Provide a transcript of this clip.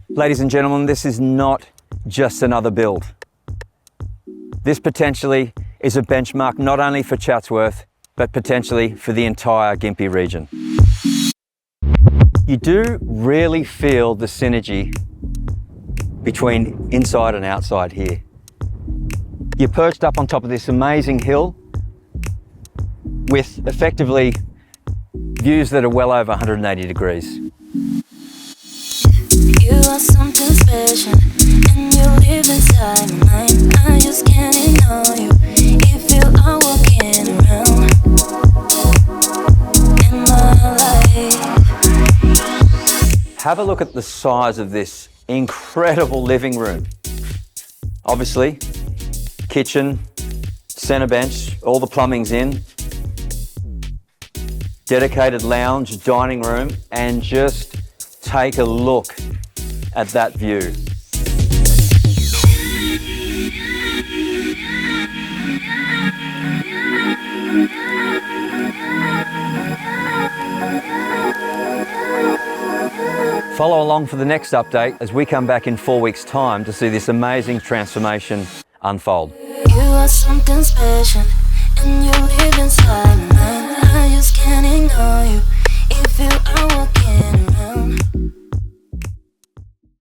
Ladies and gentlemen, this is not just another build. This potentially is a benchmark not only for Chatsworth, but potentially for the entire Gympie region. You do really feel the synergy between inside and outside here. You're perched up on top of this amazing hill with effectively views that are well over 180 degrees. You are something special, and you live inside my mind. I just can't ignore you if you are walking around in my life. Have a look at the size of this incredible living room. Obviously, kitchen, centre bench, all the plumbing's in. Dedicated lounge, dining room, and just take a look at that view. Follow along for the next update as we come back in 4 weeks' time to see this amazing transformation unfold. You are something special,